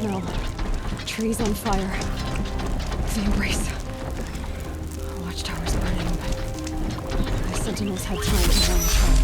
No. Trees on fire. The embrace. Watchtower's burning, but the sentinels had time to run the trail.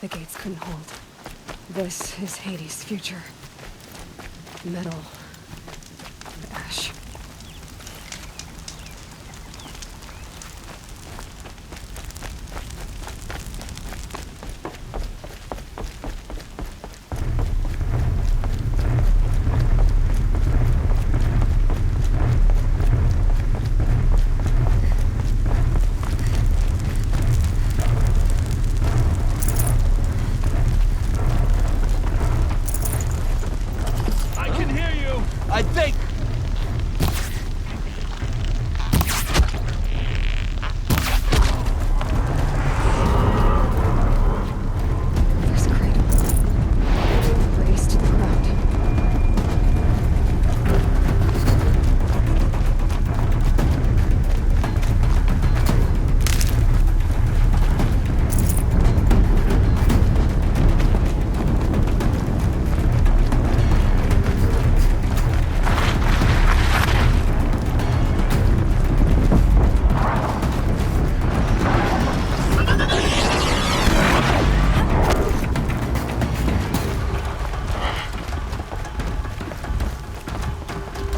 The gates couldn't hold. This is Hades' future. Metal. And ash.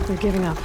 They're giving up.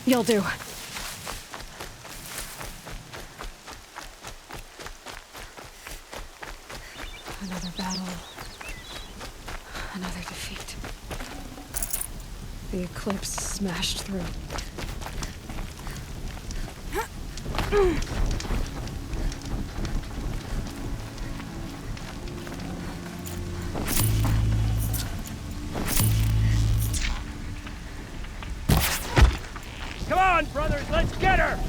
You'll do. Another battle. Another defeat. The eclipse smashed through. Come on, brothers, let's get her!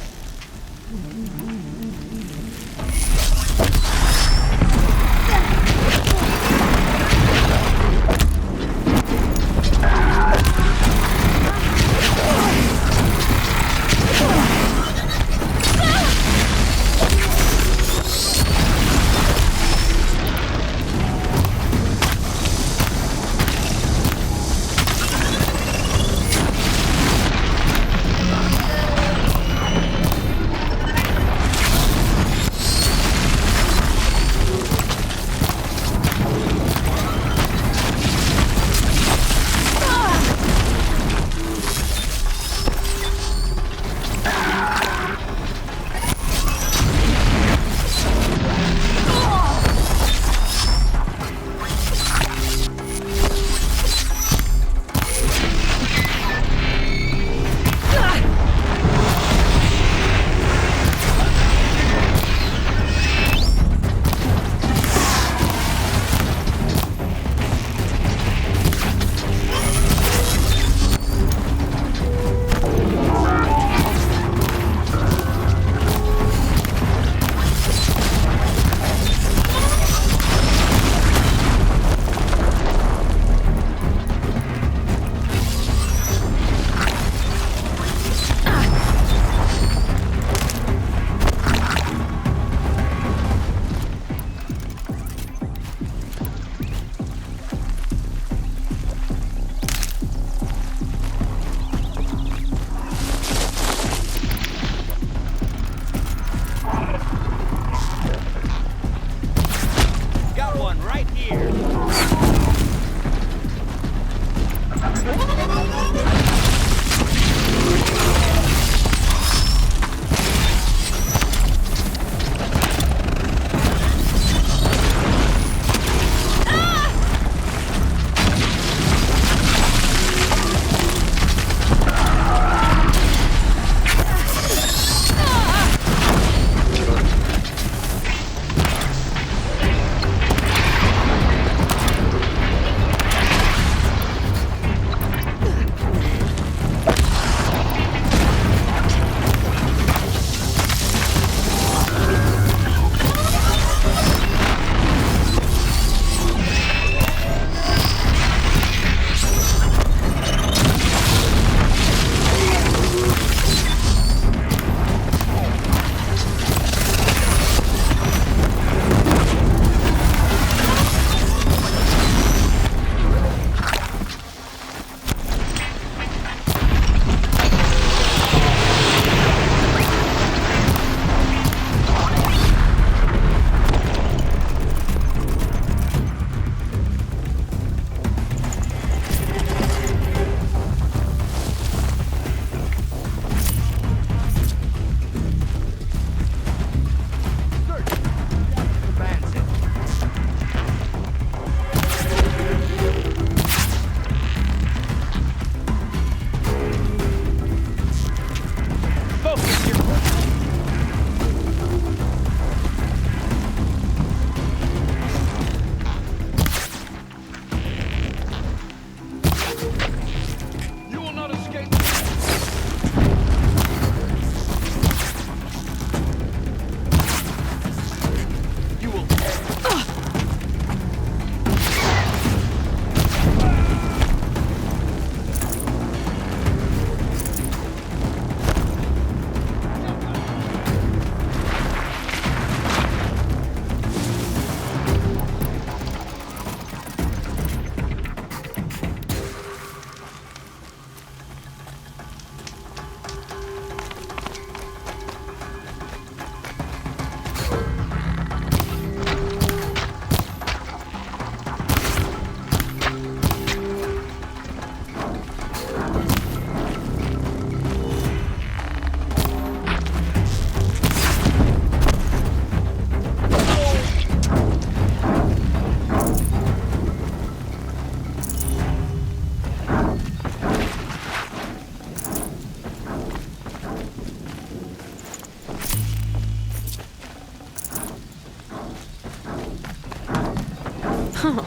Huh.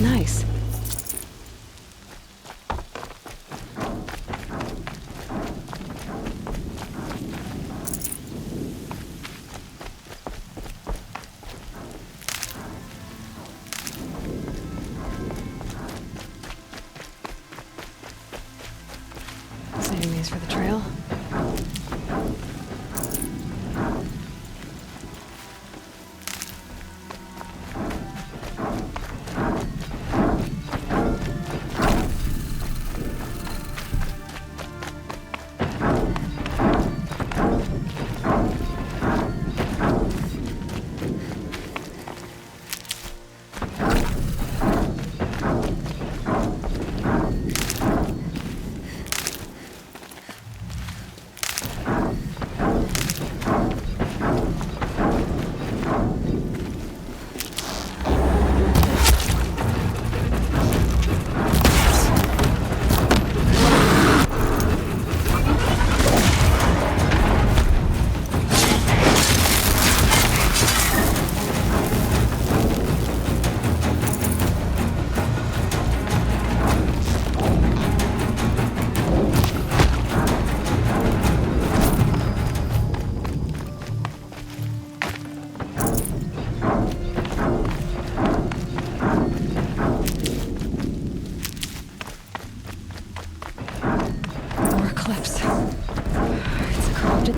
Nice. Saving these for the trail.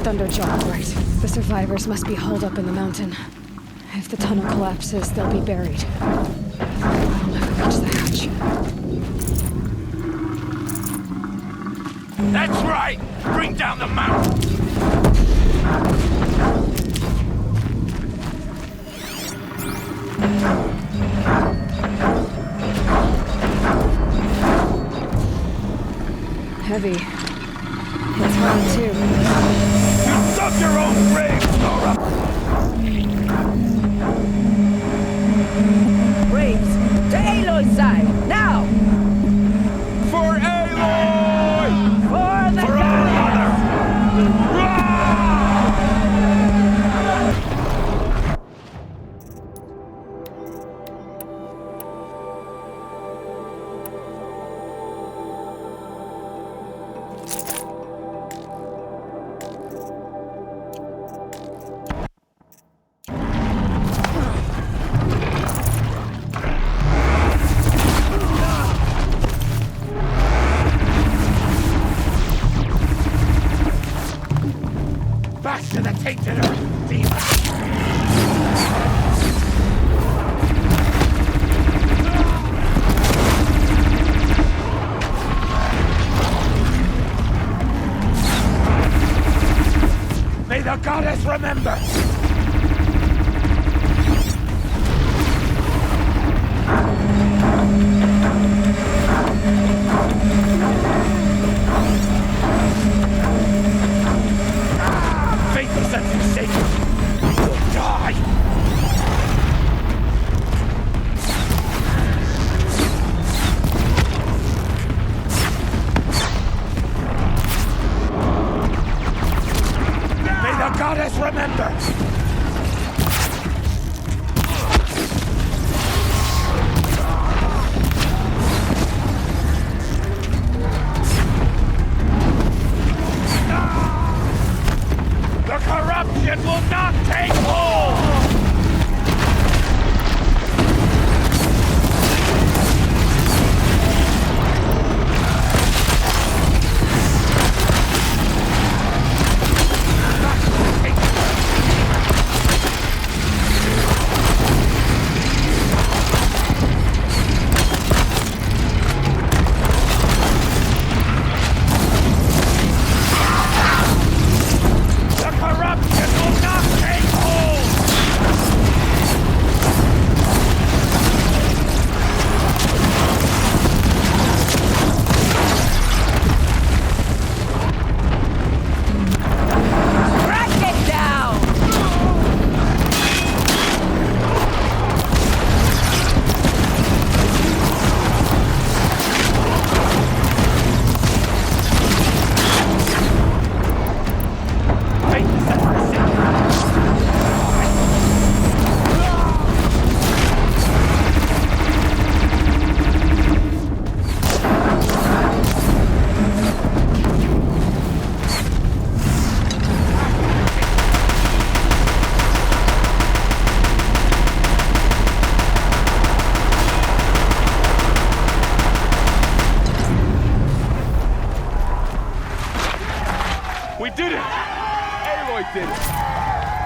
Thunderjaw, right. The survivors must be holed up in the mountain. If the tunnel collapses, they'll be buried. I'll never reach the hatch. That's right! Bring down the mountain! Heavy. It's hard too. You dug your own grave, Nora! Braves, to Aloy's side, now! For Aloy! For the For our mother! Back to the tainted earth, demon! May the goddess remember! Faith is set you sacred! You'll die! May the goddess remember! The corruption will not take hold! The corruption will not take hold!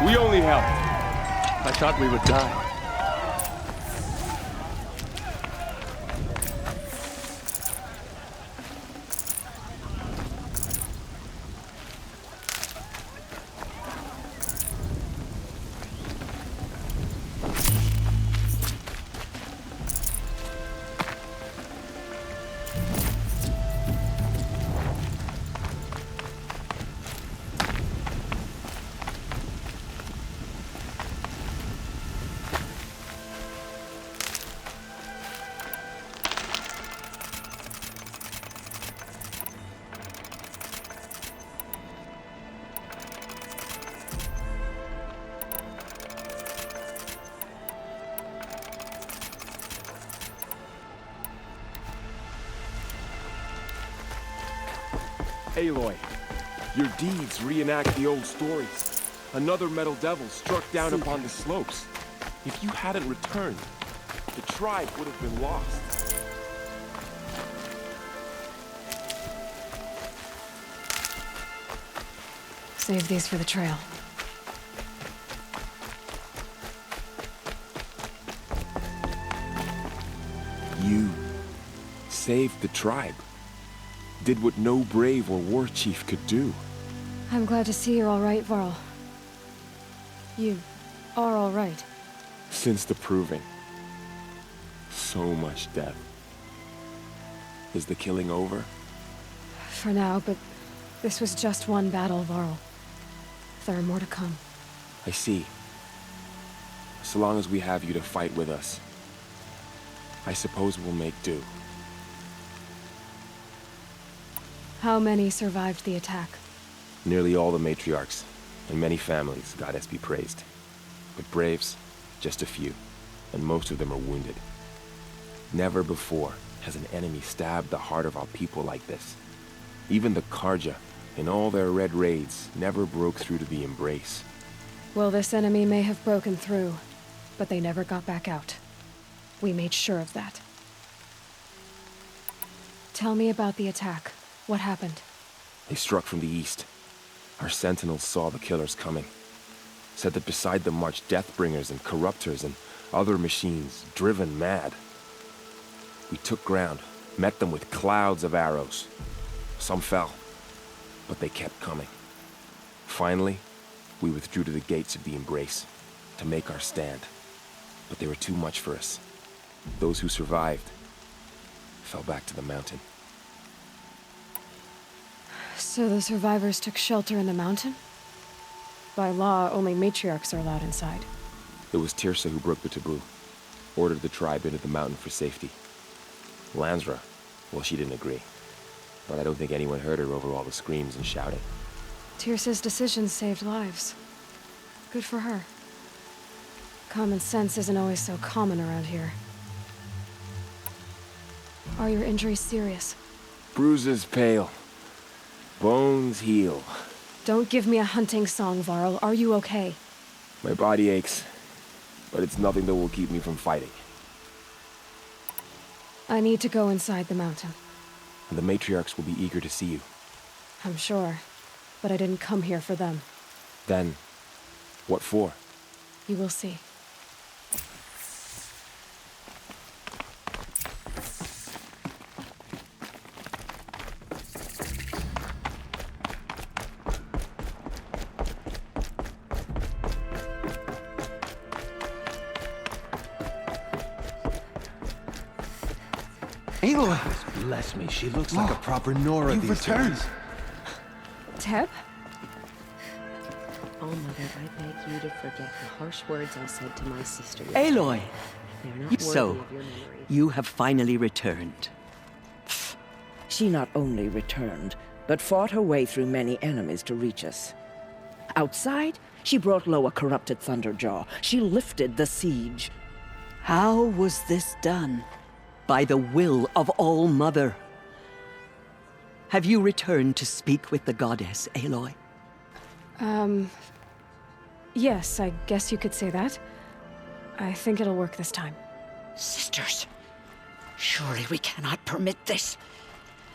We only helped. I thought we would die. Aloy, your deeds reenact the old stories. Another metal devil struck down upon the slopes. If you hadn't returned, the tribe would have been lost. Save these for the trail. You saved the tribe. Did what no brave or war chief could do. I'm glad to see you're all right, Varl. You are all right. Since the proving. So much death. Is the killing over? For now, but this was just one battle, Varl. There are more to come. I see. So long as we have you to fight with us, I suppose we'll make do. How many survived the attack? Nearly all the matriarchs, and many families, goddess be praised. But braves, just a few, and most of them are wounded. Never before has an enemy stabbed the heart of our people like this. Even the Karja, in all their red raids, never broke through to the embrace. Well, this enemy may have broken through, but they never got back out. We made sure of that. Tell me about the attack. What happened? They struck from the east. Our sentinels saw the killers coming. Said that beside them marched Deathbringers and Corruptors and other machines, driven mad. We took ground, met them with clouds of arrows. Some fell, but they kept coming. Finally, we withdrew to the gates of the Embrace to make our stand. But they were too much for us. Those who survived fell back to the mountain. So the survivors took shelter in the mountain? By law, only matriarchs are allowed inside. It was Tirsa who broke the taboo, ordered the tribe into the mountain for safety. Lansra, well, she didn't agree. But I don't think anyone heard her over all the screams and shouting. Tirsa's decision saved lives. Good for her. Common sense isn't always so common around here. Are your injuries serious? Bruises pale. Bones heal. Don't give me a hunting song, Varl. Are you okay? My body aches, but it's nothing that will keep me from fighting. I need to go inside the mountain. And the matriarchs will be eager to see you. I'm sure, but I didn't come here for them. Then, what for? You will see. Aloy! Bless me, she looks like a proper Nora You've these returned! days. Teb? Oh, Mother, I beg you to forget the harsh words I said to my sister. Aloy! They're not worthy So, of your memory. you have finally returned. She not only returned, but fought her way through many enemies to reach us. Outside, she brought low a corrupted Thunderjaw. She lifted the siege. How was this done? By the will of All-Mother. Have you returned to speak with the goddess, Aloy? Yes, I guess you could say that. I think it'll work this time. Sisters, surely we cannot permit this.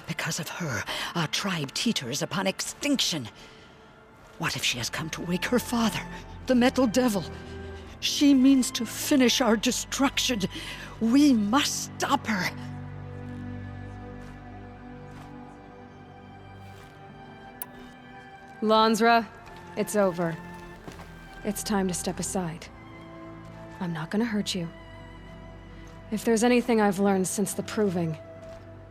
Because of her, our tribe teeters upon extinction. What if she has come to wake her father, the Metal Devil? She means to finish our destruction. We must stop her. Lansra, it's over. It's time to step aside. I'm not gonna hurt you. If there's anything I've learned since the Proving,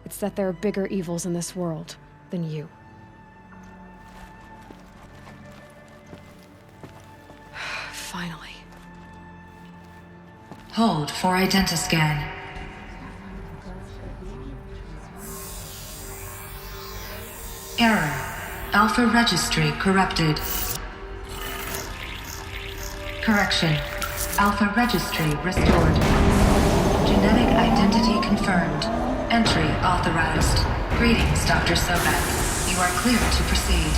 it's that there are bigger evils in this world than you. Finally. Hold for identiscan. Error. Alpha registry corrupted. Correction. Alpha registry restored. Genetic identity confirmed. Entry authorized. Greetings, Dr. Sobek. You are clear to proceed.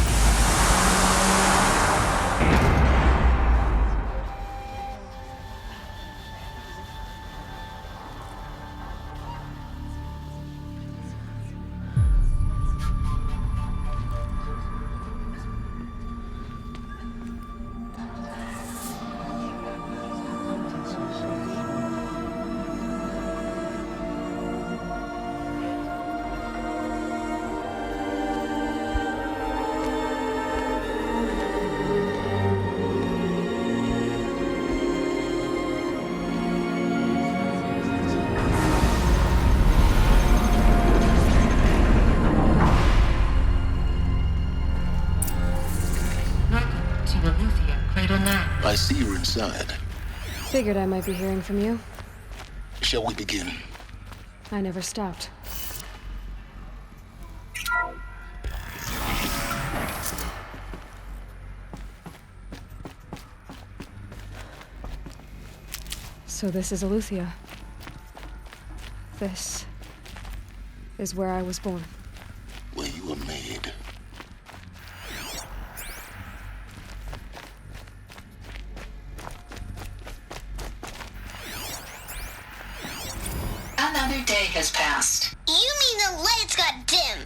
I see you're inside. Figured I might be hearing from you. Shall we begin? I never stopped. So this is Aletheia. This is where I was born. Where you were made. Another day has passed. You mean the lights got dim?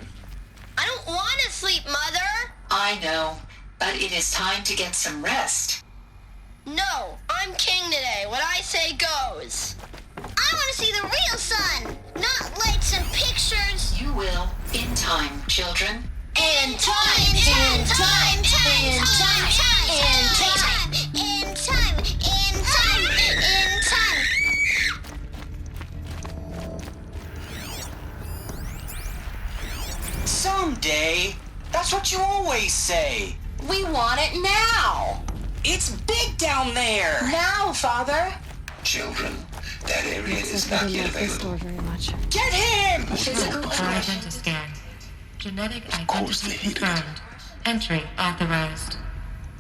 I don't want to sleep, Mother! I know, but it is time to get some rest. No, I'm king today. What I say goes. I want to see the real sun, not lights and pictures. You will, in time, children. In time, in time, in time, in time, in time, in time, in time. Someday. That's what you always say. We want it now. It's big down there. Now, Father. Children, that area is Except I not didn't yet like this door available. very much. Get him! Physical identiscan. Genetic course they identity hate it. confirmed. Entry authorized.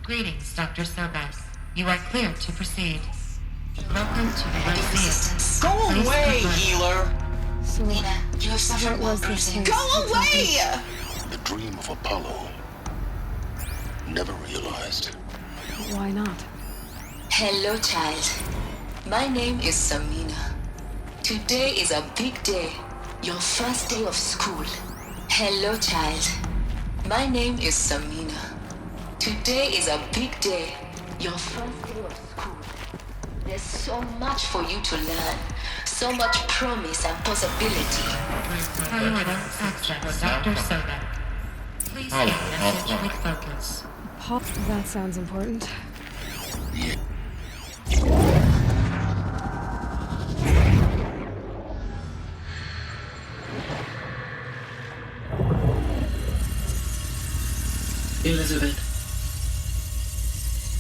Greetings, Dr. Sobek. You are clear to proceed. Welcome to the Lyceum. Go away, healer. So, Nina, you have what suffered was long this bruising. place? Go away! The dream of Apollo. Never realized. Why not? Hello, child. My name is Samina. Today is a big day. Your first day of school. Hello, child. My name is Samina. Today is a big day. Your first day of school. There's so much for you to learn. So much promise and possibility. Priority access, Dr. Sobek. Please send message with focus. Pop, that sounds important. Elizabeth,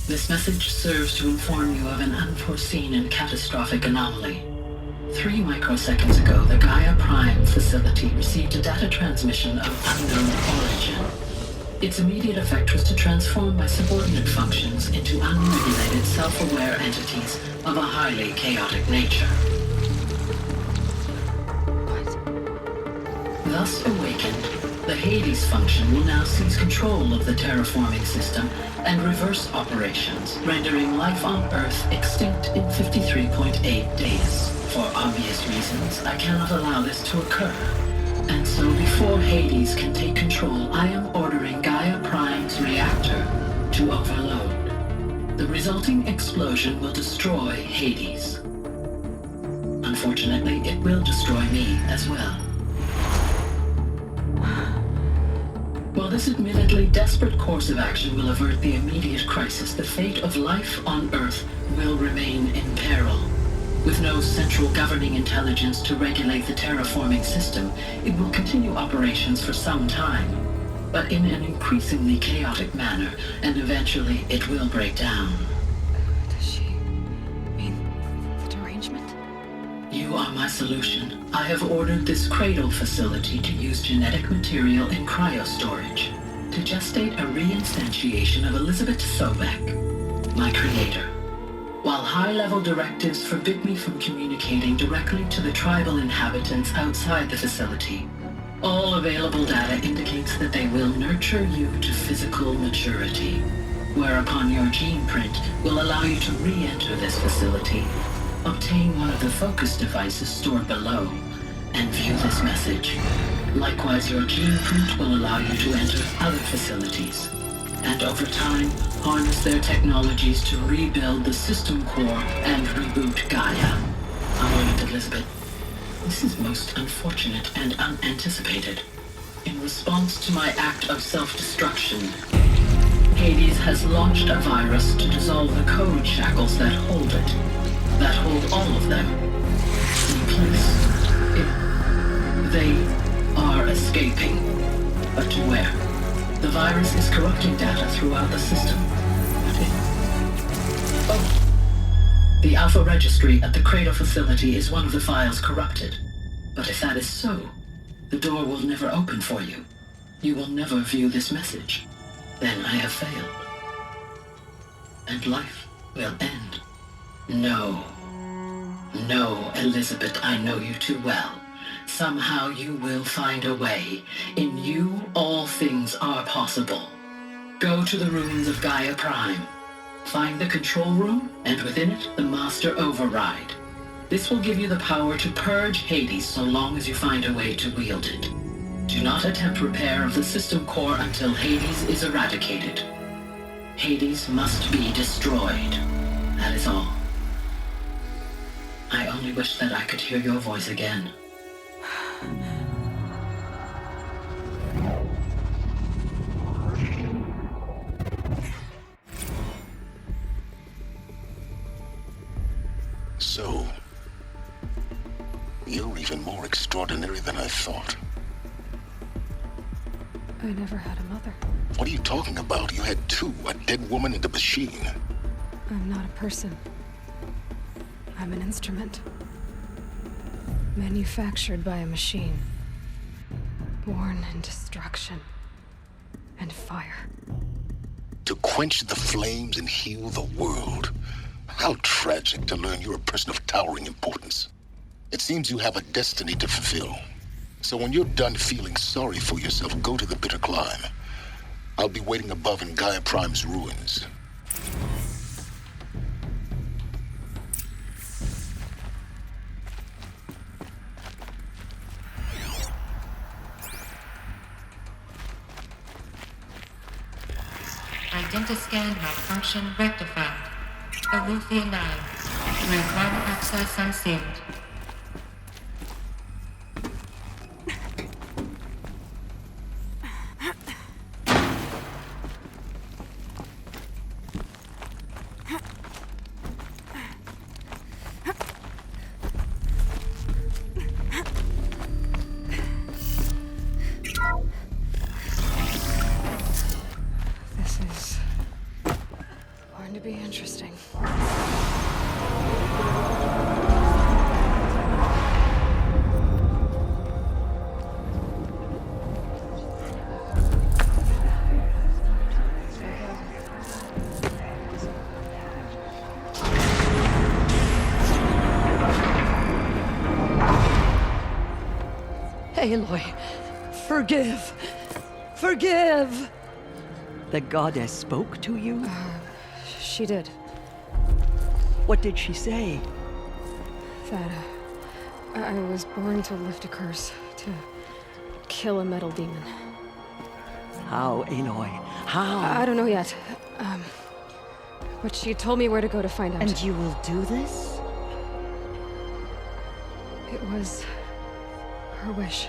this message serves to inform you of an unforeseen and catastrophic anomaly. 3 microseconds ago, the Gaia Prime facility received a data transmission of unknown origin. Its immediate effect was to transform my subordinate functions into unregulated, self-aware entities of a highly chaotic nature. Thus awakened, the Hades function will now seize control of the terraforming system and reverse operations, rendering life on Earth extinct in 53.8 days. For obvious reasons, I cannot allow this to occur. And so before Hades can take control, I am ordering Gaia Prime's reactor to overload. The resulting explosion will destroy Hades. Unfortunately, it will destroy me as well. While this admittedly desperate course of action will avert the immediate crisis, the fate of life on Earth will remain in peril. With no central governing intelligence to regulate the terraforming system, it will continue operations for some time, but in an increasingly chaotic manner, and eventually it will break down. Does she mean the derangement? You are my solution. I have ordered this cradle facility to use genetic material in cryostorage to gestate a reinstantiation of Elizabeth Sobek, my creator. While high-level directives forbid me from communicating directly to the tribal inhabitants outside the facility, all available data indicates that they will nurture you to physical maturity, whereupon your gene print will allow you to re-enter this facility, obtain one of the focus devices stored below, and view this message. Likewise, your gene print will allow you to enter other facilities, and over time, harness their technologies to rebuild the system core and reboot Gaia. A moment, Elizabeth. This is most unfortunate and unanticipated. In response to my act of self-destruction, Hades has launched a virus to dissolve the code shackles that hold it, that hold all of them in place. They are escaping, but to where? The virus is corrupting data throughout the system. The Alpha Registry at the Cradle facility is one of the files corrupted. But if that is so, the door will never open for you. You will never view this message. Then I have failed. And life will end. No. No, Elizabeth, I know you too well. Somehow you will find a way. In you, all things are possible. Go to the ruins of Gaia Prime. Find the control room, and within it, the Master Override. This will give you the power to purge Hades so long as you find a way to wield it. Do not attempt repair of the system core until Hades is eradicated. Hades must be destroyed. That is all. I only wish that I could hear your voice again. So, you're even more extraordinary than I thought. I never had a mother. What are you talking about? You had two, a dead woman and a machine. I'm not a person. I'm an instrument. Manufactured by a machine. Born in destruction and fire. To quench the flames and heal the world. How tragic to learn you're a person of towering importance. It seems you have a destiny to fulfill. So when you're done feeling sorry for yourself, go to the bitter climb. I'll be waiting above in Gaia Prime's ruins. Identiscan malfunction rectified. Alethea 9. Require access unsealed. This is going to be interesting. Aloy, forgive. Forgive! The goddess spoke to you? She did. What did she say? That I was born to lift a curse, to kill a metal demon. How, Aloy? How? I don't know yet. But she told me where to go to find out. And you will do this? It was her wish.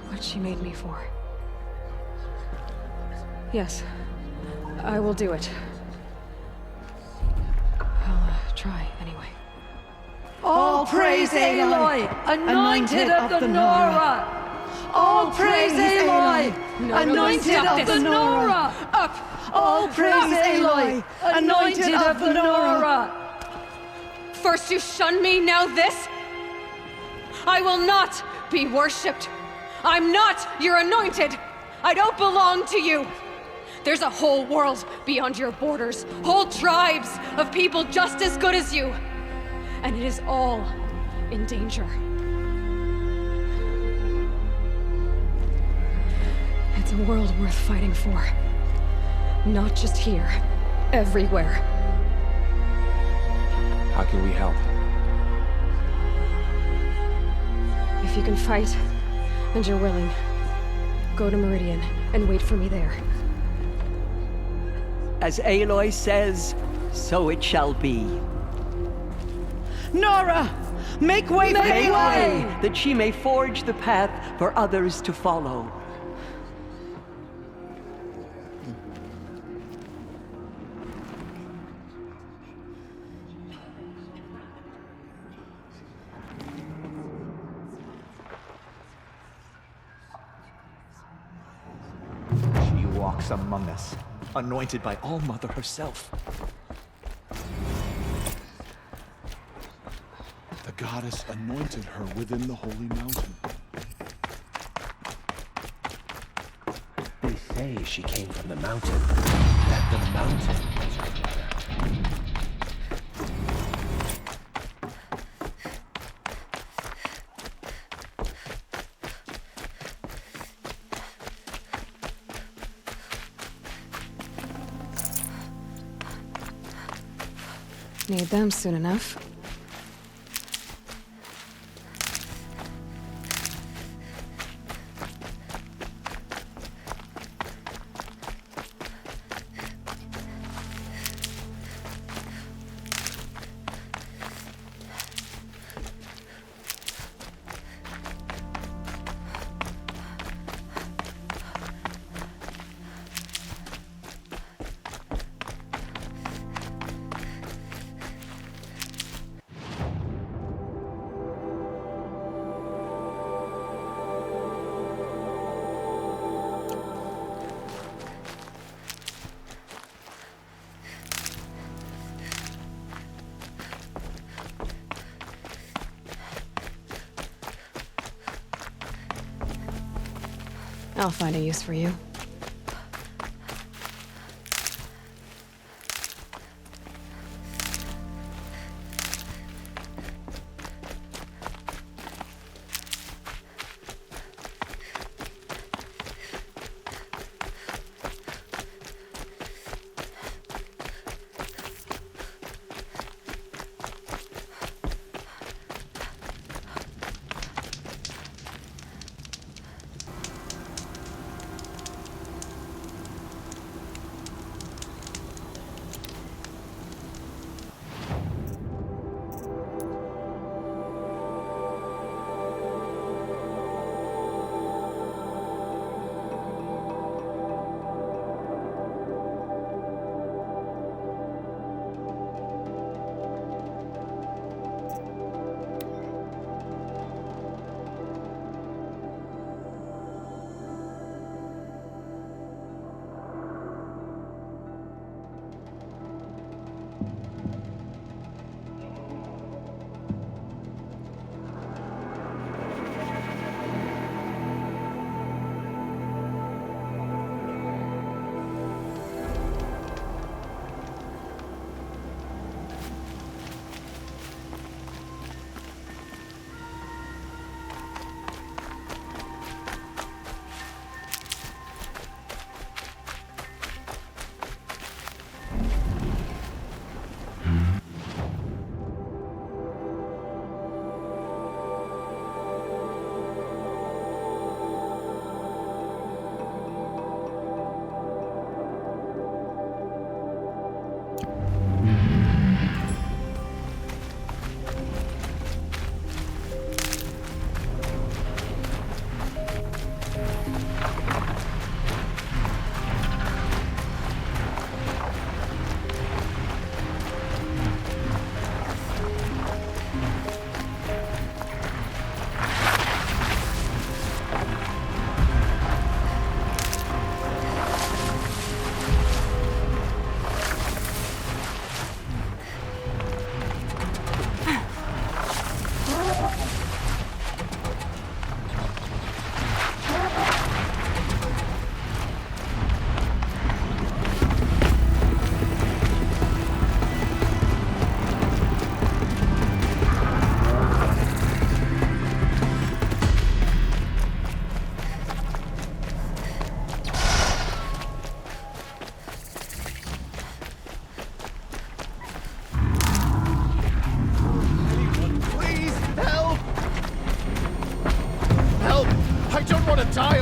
What she made me for. Yes, I will do it. I'll try anyway. All praise Aloy, anointed of the Nora! All praise Aloy, anointed of the Nora! Up! All praise Aloy, anointed of the Nora! First you shun me, now this? I will not be worshipped. I'm not your anointed. I don't belong to you. There's a whole world beyond your borders, whole tribes of people just as good as you. And it is all in danger. It's a world worth fighting for. Not just here, everywhere. How can we help? If you can fight, and you're willing, go to Meridian and wait for me there. As Aloy says, so it shall be. Nora! Make way for Aloy! That she may forge the path for others to follow. She walks among us, anointed by All-Mother herself. The goddess anointed her within the holy mountain. They say she came from the mountain. That the mountain was her mother. Need them soon enough. I'll find a use for you.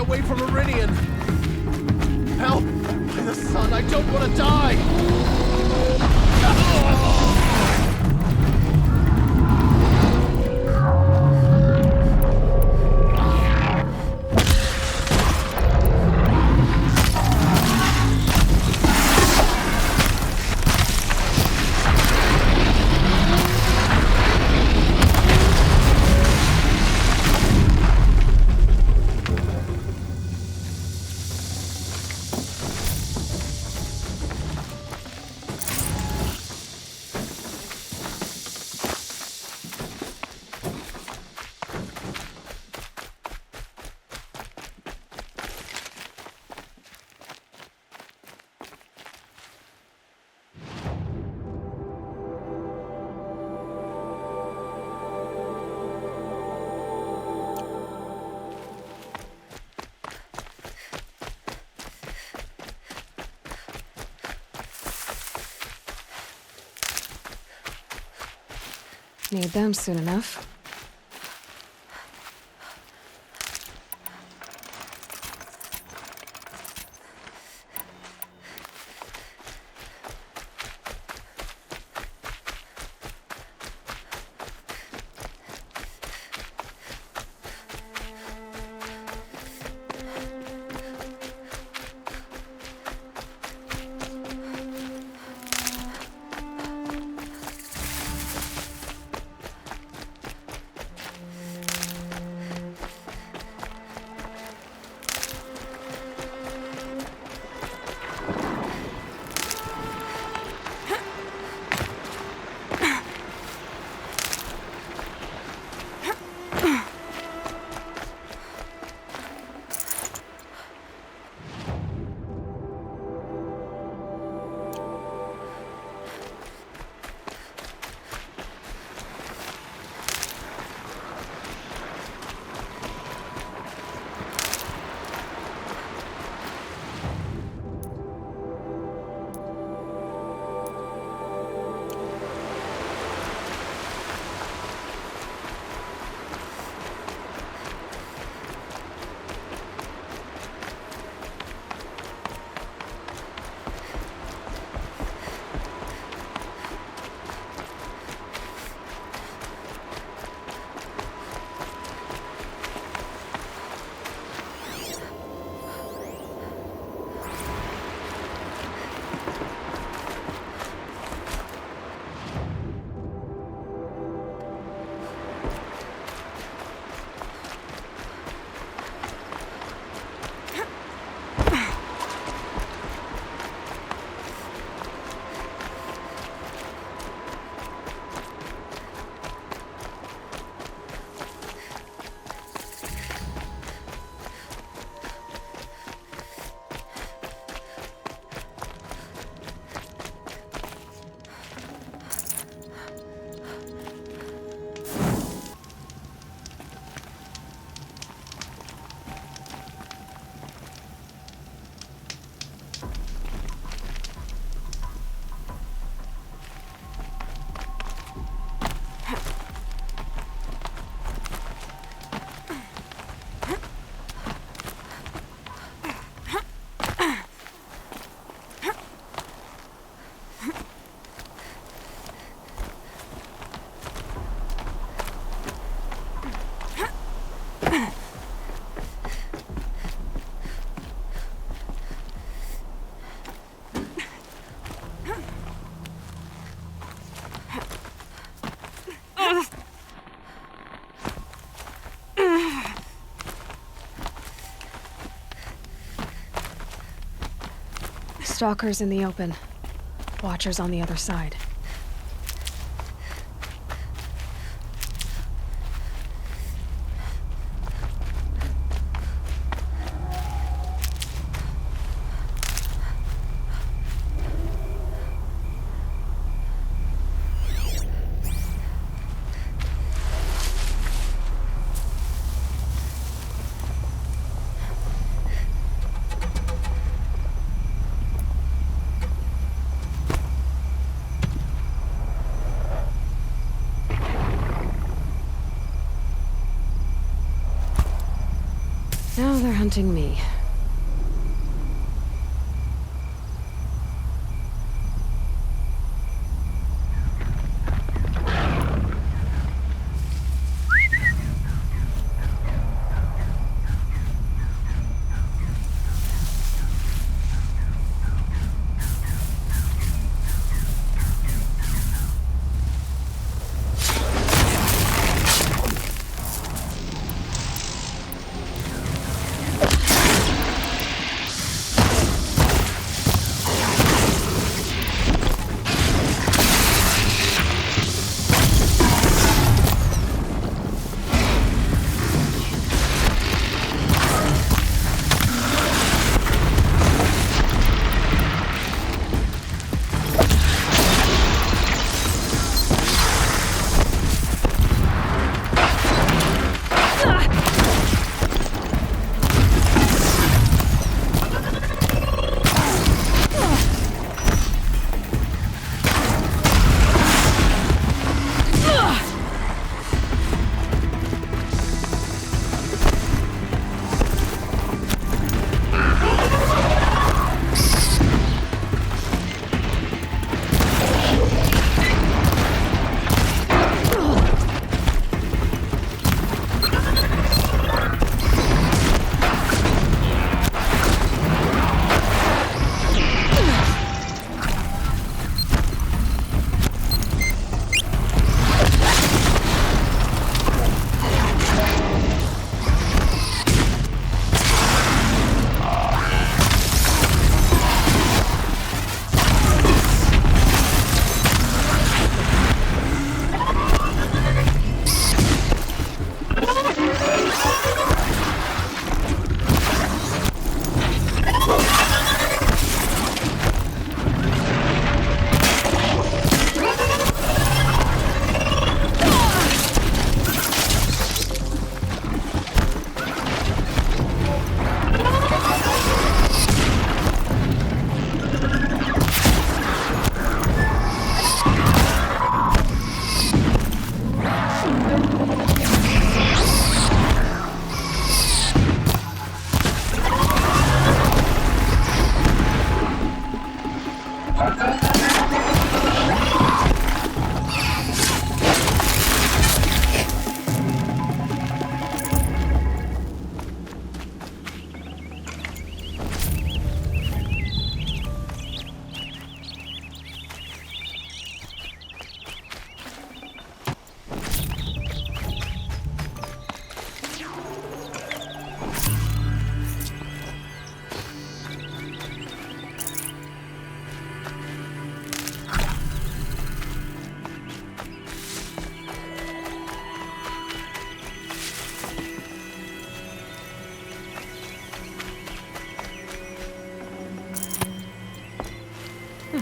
away from Meridian! Help! By the sun, I don't want to die! Need them soon enough. Stalkers in the open. Watchers on the other side. they're hunting me.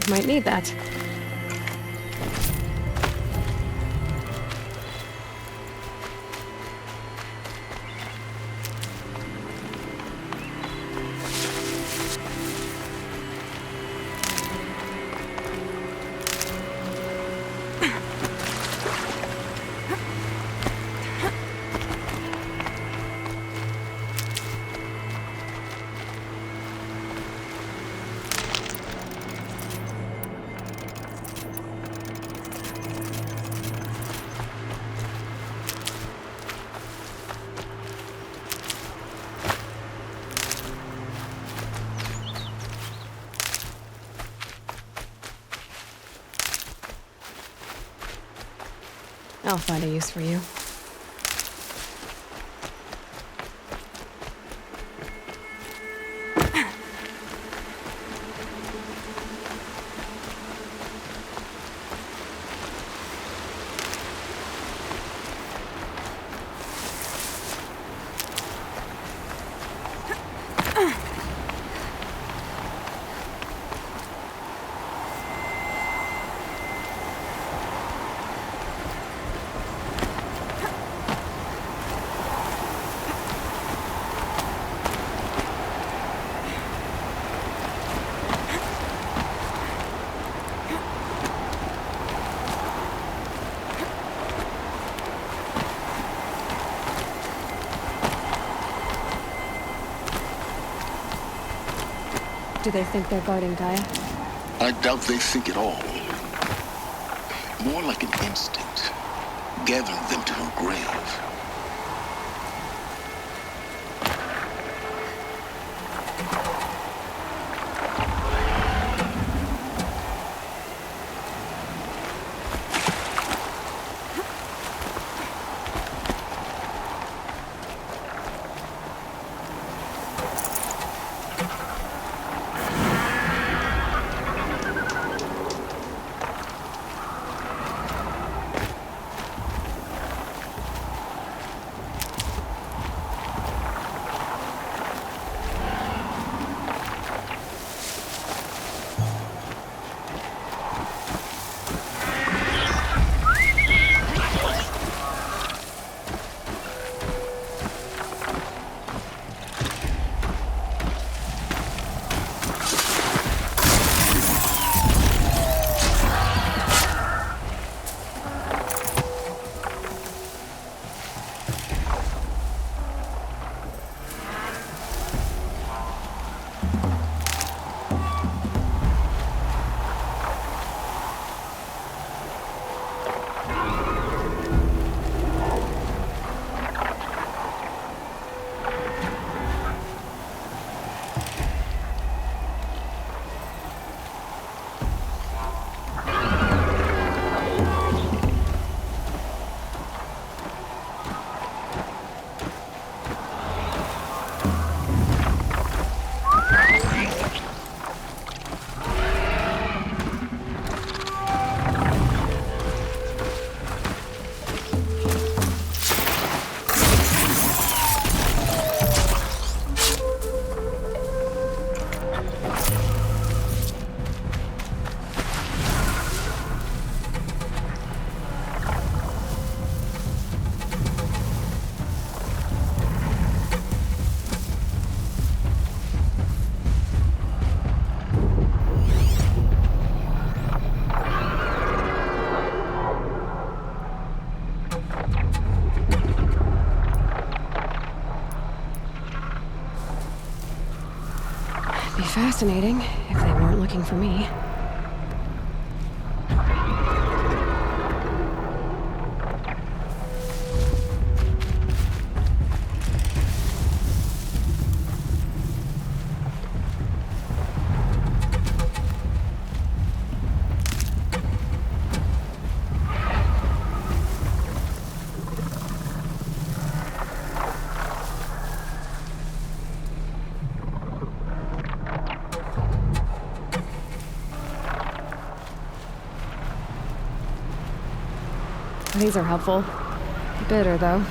Might need that. I'll find a use for you. Do they think they're guarding Gaia? I doubt they think at all. More like an instinct, gathering them to her grave. Fascinating, if they weren't looking for me. These are helpful. Bitter, though.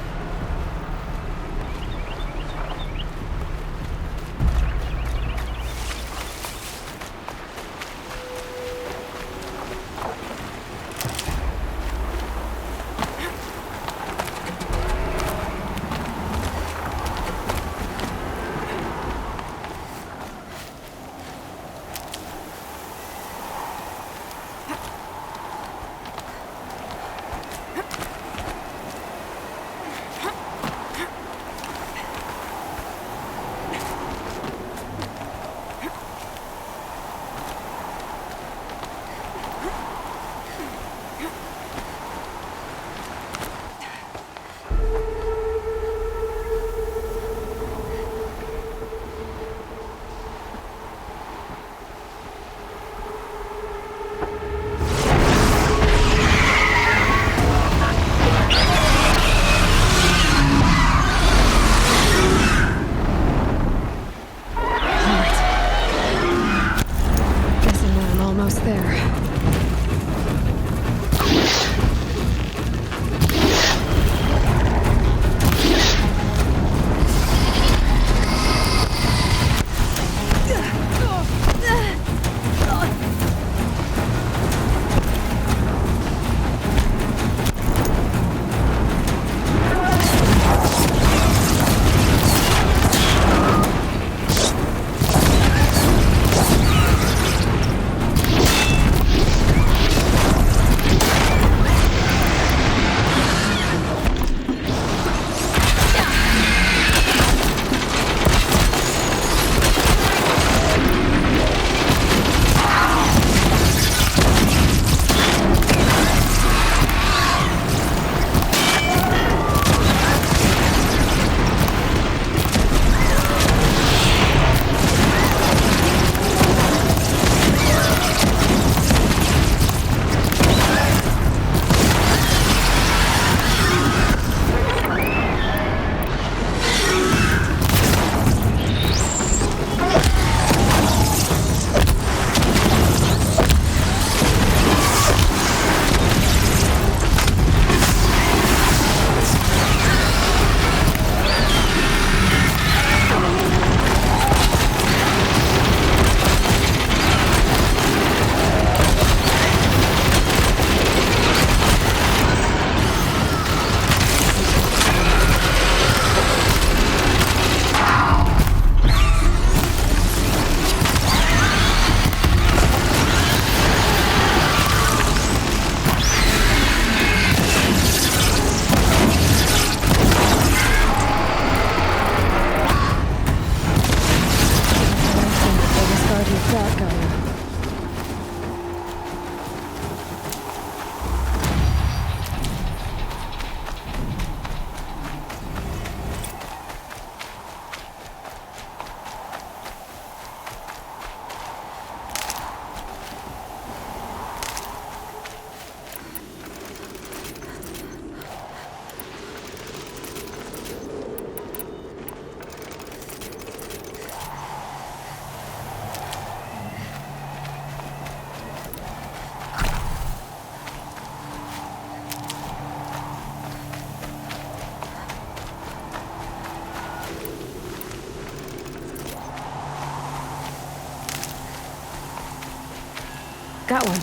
Got one.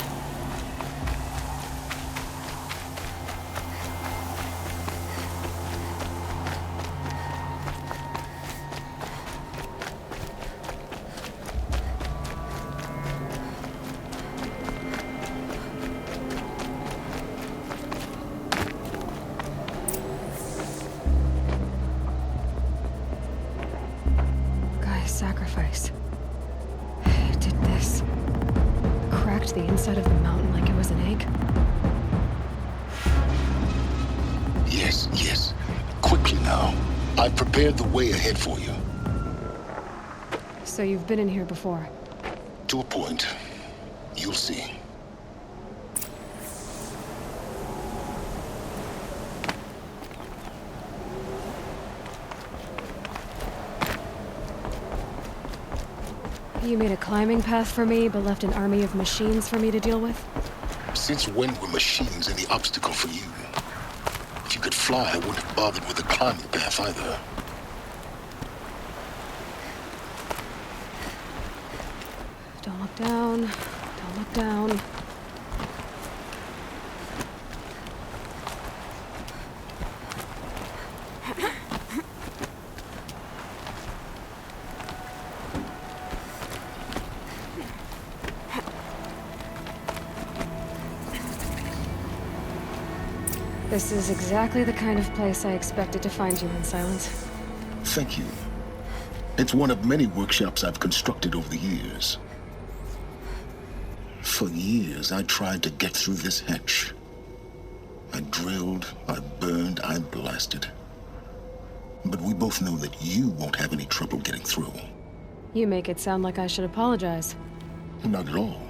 Sacrifice. It did this. Cracked the inside of the mountain like it was an egg. Yes, yes. Quickly now. I've prepared the way ahead for you. So you've been in here before? To a point. You'll see. You made a climbing path for me, but left an army of machines for me to deal with? Since when were machines any obstacle for you? If you could fly, I wouldn't have bothered with a climbing path either. Don't look down. Don't look down. This is exactly the kind of place I expected to find you in, Silence. Thank you. It's one of many workshops I've constructed over the years. For years, I tried to get through this hatch. I drilled, I burned, I blasted. But we both know that you won't have any trouble getting through. You make it sound like I should apologize. Not at all.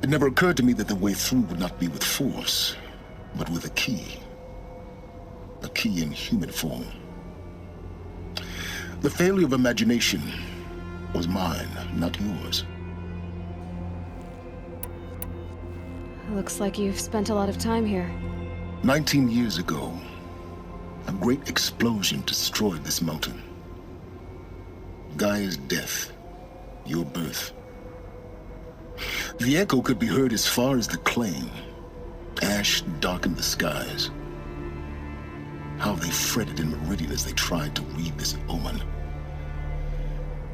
It never occurred to me that the way through would not be with force, but with a key. A key in human form. The failure of imagination was mine, not yours. Looks like you've spent a lot of time here. 19 years ago, a great explosion destroyed this mountain. Gaia's death, your birth. The echo could be heard as far as the claim. Ash darkened the skies. How they fretted in Meridian as they tried to read this omen.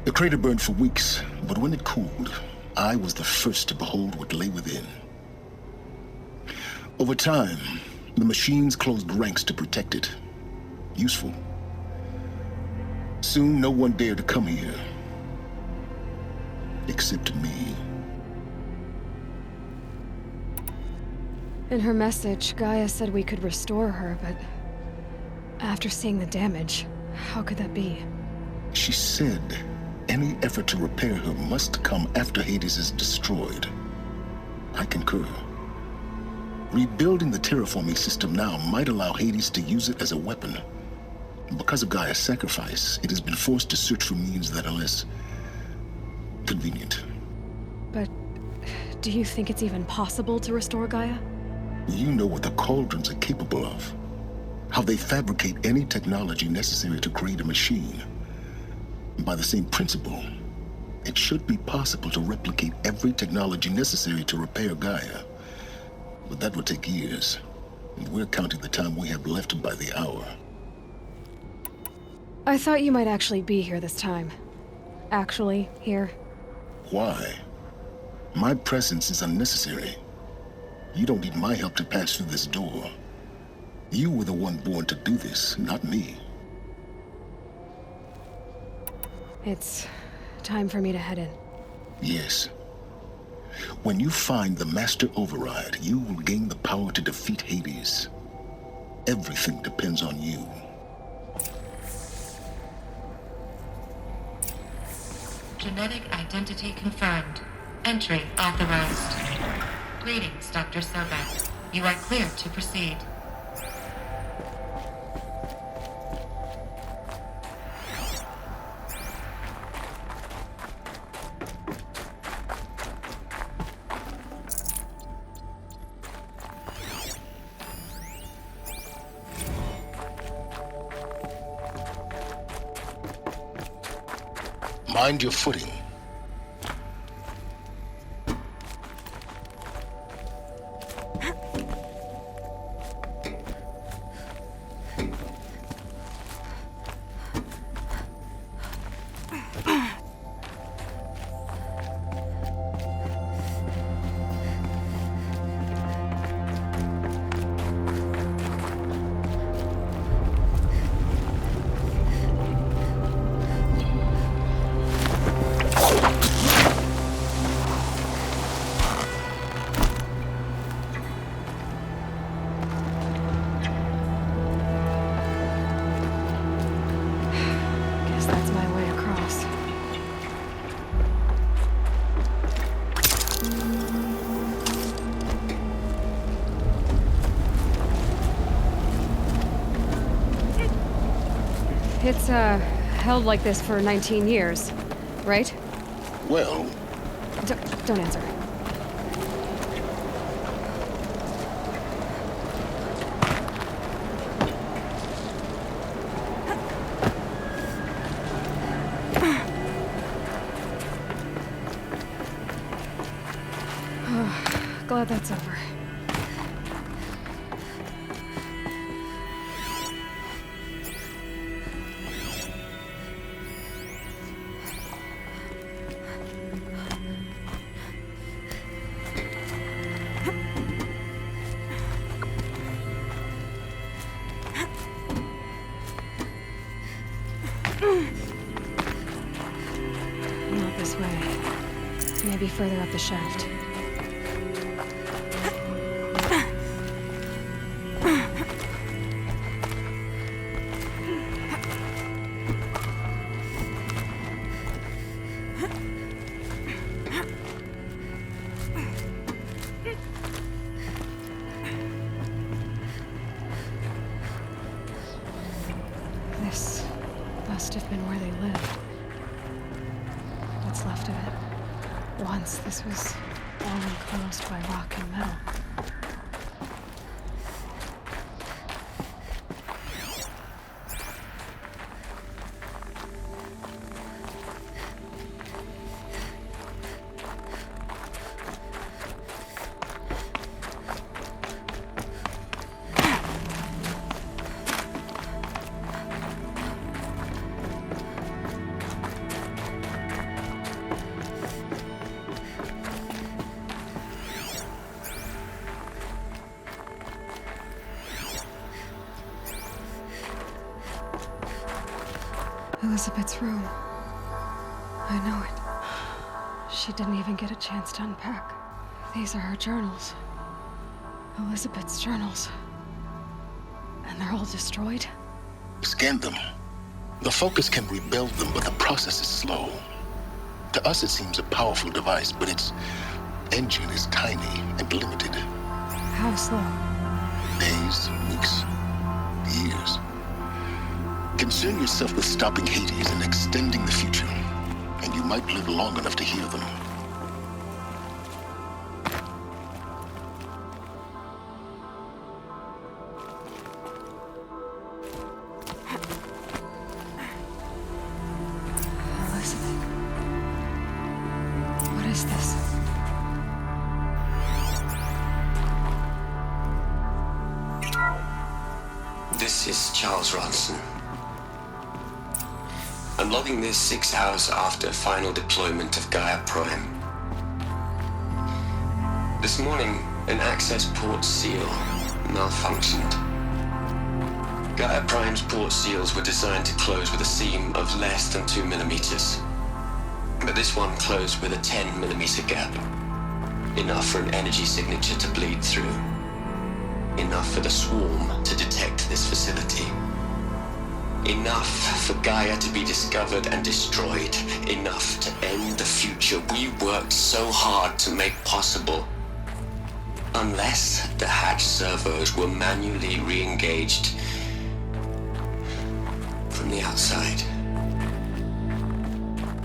The crater burned for weeks, but when it cooled, I was the first to behold what lay within. Over time, the machines closed ranks to protect it. Useful. Soon, no one dared to come here. Except me. In her message, Gaia said we could restore her, but after seeing the damage, how could that be? She said any effort to repair her must come after Hades is destroyed. I concur. Rebuilding the terraforming system now might allow Hades to use it as a weapon. Because of Gaia's sacrifice, it has been forced to search for means that are less convenient. But do you think it's even possible to restore Gaia? You know what the Cauldrons are capable of. How they fabricate any technology necessary to create a machine. By the same principle, it should be possible to replicate every technology necessary to repair Gaia. But that would take years, and we're counting the time we have left by the hour. I thought you might actually be here this time. Actually, here. Why? My presence is unnecessary. You don't need my help to pass through this door. You were the one born to do this, not me. It's time for me to head in. Yes. When you find the Master Override, you will gain the power to defeat Hades. Everything depends on you. Genetic identity confirmed. Entry authorized. Greetings, Dr. Sobek. You are clear to proceed. Mind your footing. It's, held like this for 19 years, right? Well... Don't answer. Glad that's over. Not this way. Maybe further up the shaft. This must have been where they lived. What's left of it. Once this was all enclosed by rock and metal. Elizabeth's room. I know it. She didn't even get a chance to unpack. These are her journals. Elizabeth's journals. And they're all destroyed? Scan them. The Focus can rebuild them, but the process is slow. To us, it seems a powerful device, but its engine is tiny and limited. How slow? Days, weeks, years. Concern yourself with stopping Hades and extending the future, and you might live long enough to hear them. Elizabeth. What is this? This is Charles Ronson. I'm logging this 6 hours after final deployment of Gaia Prime. This morning, an access port seal malfunctioned. Gaia Prime's port seals were designed to close with a seam of less than 2 millimeters. But this one closed with a 10 millimeter gap. Enough for an energy signature to bleed through. Enough for the swarm to detect this facility. Enough for Gaia to be discovered and destroyed. Enough to end the future we worked so hard to make possible. Unless the hatch servos were manually re-engaged from the outside.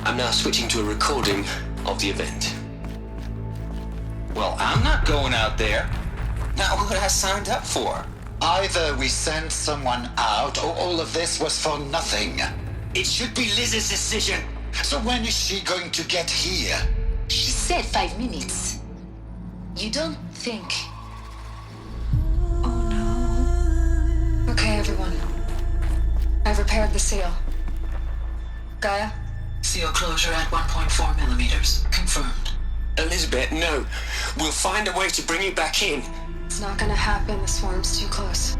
I'm now switching to a recording of the event. Well, I'm not going out there. Not what I signed up for. Either we send someone out, or all of this was for nothing. It should be Liz's decision. So when is she going to get here? She said 5 minutes. You don't think... Okay, everyone. I've repaired the seal. Gaia? Seal closure at 1.4 millimeters. Confirmed. Elizabeth, no. We'll find a way to bring you back in. It's not gonna happen. The swarm's too close.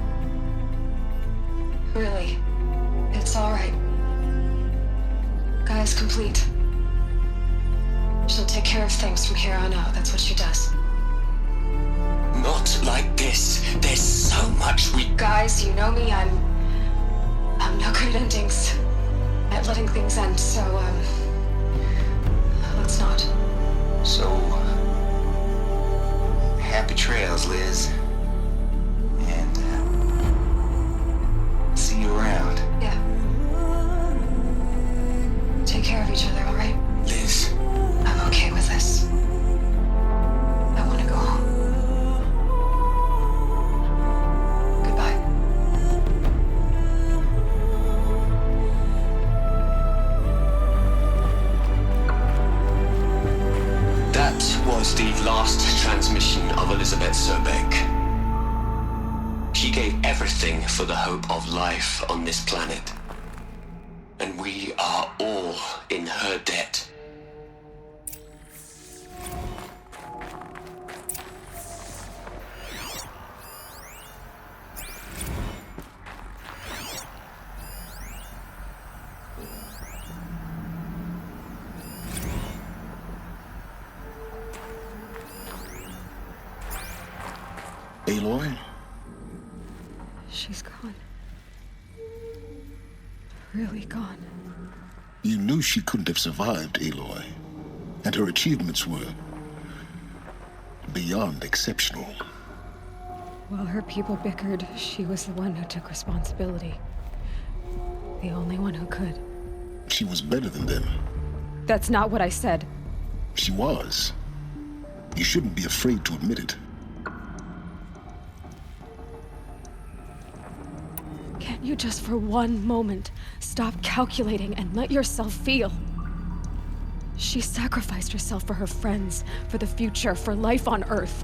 Really. It's alright. Gaia's complete. She'll take care of things from here on out. That's what she does. Not like this. There's so much we... Guys, you know me. I'm no good at endings. At letting things end, so, let's not. So... happy trails, Liz. And, see you around. Yeah. riverbank. She gave everything for the hope of life on this planet. And we are all in her debt. Aloy? She's gone. Really gone. You knew she couldn't have survived, Aloy. And her achievements were beyond exceptional. While her people bickered, she was the one who took responsibility. The only one who could. She was better than them. That's not what I said. She was. You shouldn't be afraid to admit it. Can't you just for one moment stop calculating and let yourself feel? She sacrificed herself for her friends, for the future, for life on Earth.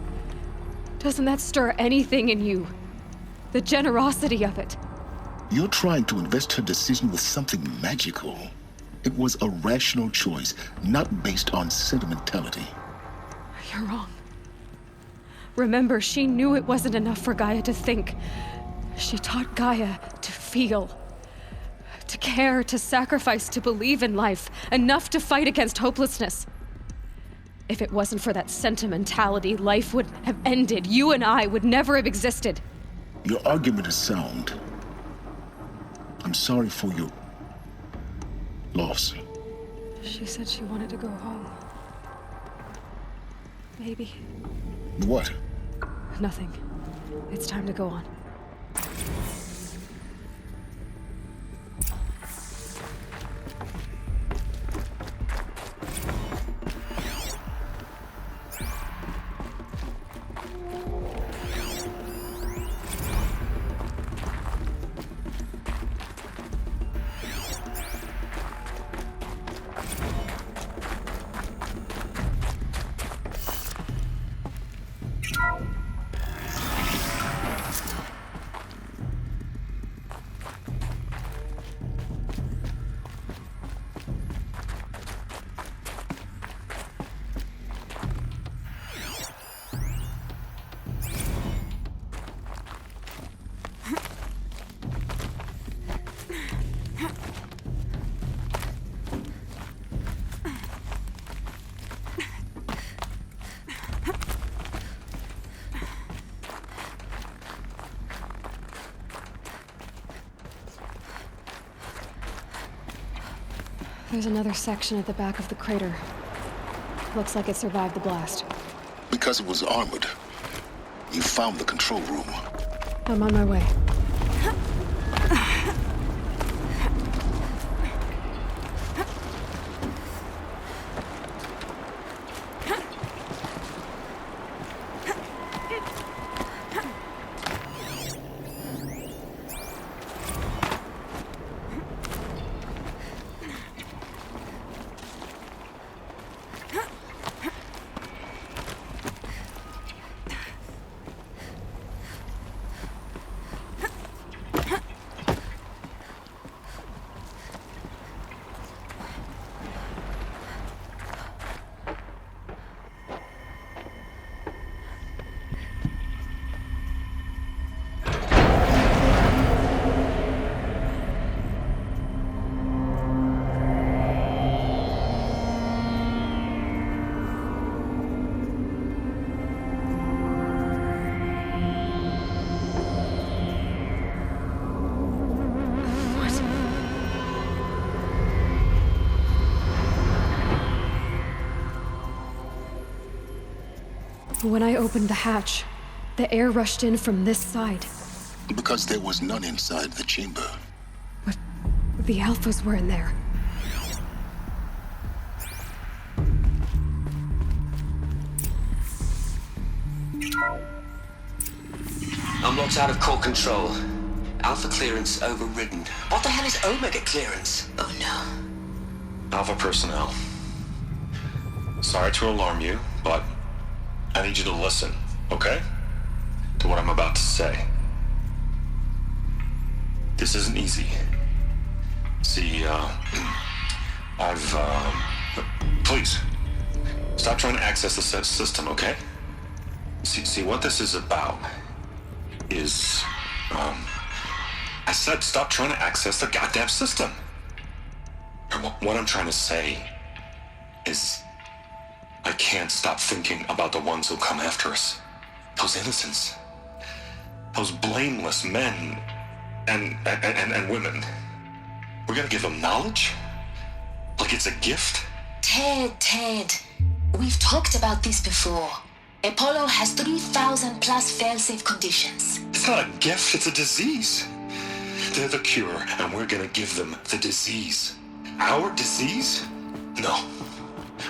Doesn't that stir anything in you? The generosity of it. You're trying to invest her decision with something magical. It was a rational choice, not based on sentimentality. You're wrong. Remember, she knew it wasn't enough for Gaia to think. She taught Gaia to feel, to care, to sacrifice, to believe in life, enough to fight against hopelessness. If it wasn't for that sentimentality, life would have ended. You and I would never have existed. Your argument is sound. I'm sorry for your loss. She said she wanted to go home. Maybe. What? Nothing. It's time to go on. There's another section at the back of the crater. Looks like it survived the blast. Because it was armored. You found the control room. I'm on my way. When I opened the hatch, the air rushed in from this side. Because there was none inside the chamber. But the Alphas were in there. I'm locked out of core control. Alpha clearance overridden. What the hell is Omega clearance? Oh no. Alpha personnel. Sorry to alarm you, but I need you to listen, okay? to what I'm about to say. This isn't easy. See, please, stop trying to access the system, okay? See, what this is about is, I said stop trying to access the goddamn system. And what I'm trying to say is, I can't stop thinking about the ones who'll come after us. Those innocents. Those blameless men and women. We're gonna give them knowledge? Like it's a gift? Ted. We've talked about this before. Apollo has 3,000 plus fail-safe conditions. It's not a gift, it's a disease. They're the cure, and we're gonna give them the disease. Our disease? No,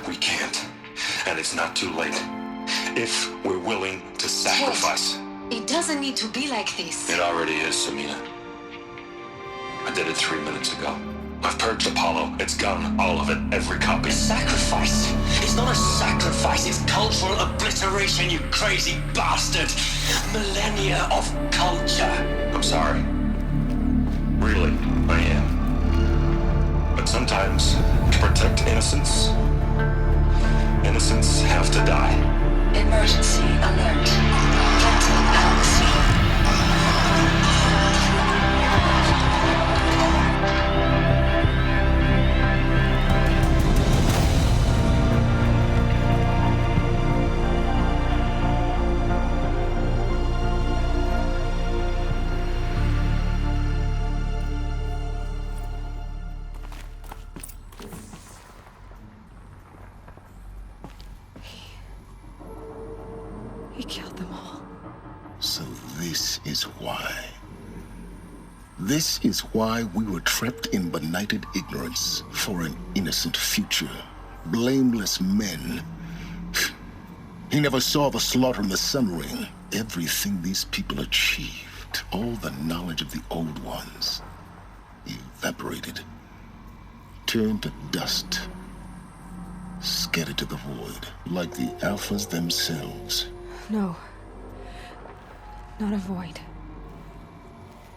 we can't. And it's not too late. If we're willing to sacrifice. Ted, it doesn't need to be like this. It already is, Samina. I did it 3 minutes ago. I've purged Apollo. It's gone. All of it. Every copy. Sacrifice? It's not a sacrifice. It's cultural obliteration, you crazy bastard. Millennia of culture. I'm sorry. Really, I am. But sometimes, to protect innocence have to die. Emergency alert. Captain Alex. He killed them all. So this is why. This is why we were trapped in benighted ignorance for an innocent future. Blameless men. He never saw the slaughter in the Sun Ring. Everything these people achieved, all the knowledge of the old ones, evaporated, turned to dust, scattered to the void, like the Alphas themselves. No. Not a void.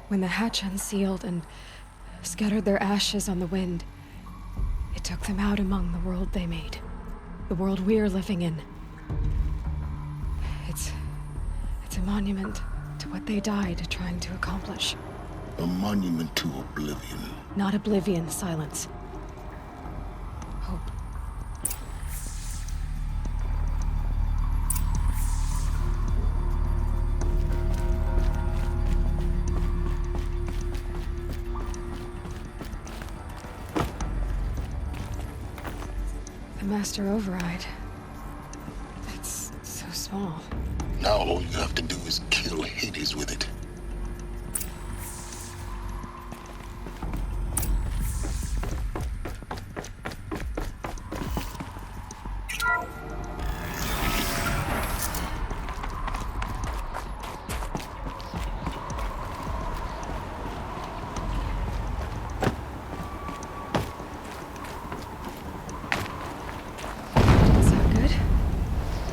When the hatch unsealed and scattered their ashes on the wind, it took them out among the world they made. The world we're living in. It's a monument to what they died trying to accomplish. A monument to oblivion. Not oblivion, silence. Hope. The Master Override. It's so small. Now all you have to do is kill Hades with it.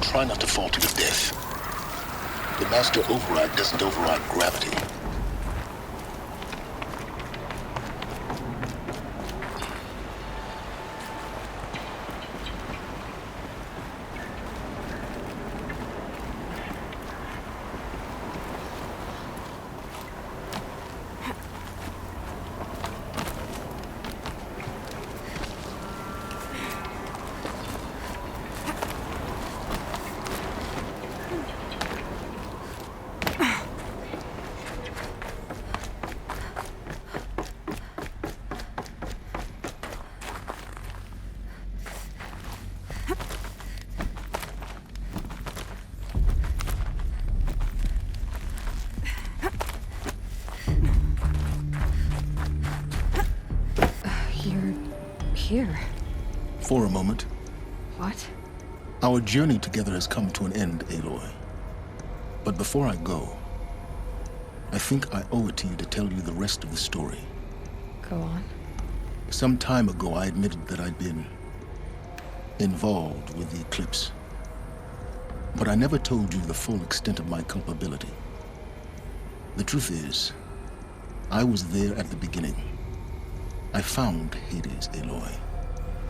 Try not to fall to your death. The Master Override doesn't override gravity. Here. For a moment. What? Our journey together has come to an end, Aloy. But before I go, I think I owe it to you to tell you the rest of the story. Go on. Some time ago, I admitted that I'd been involved with the eclipse. But I never told you the full extent of my culpability. The truth is, I was there at the beginning. I found Hades, Aloy,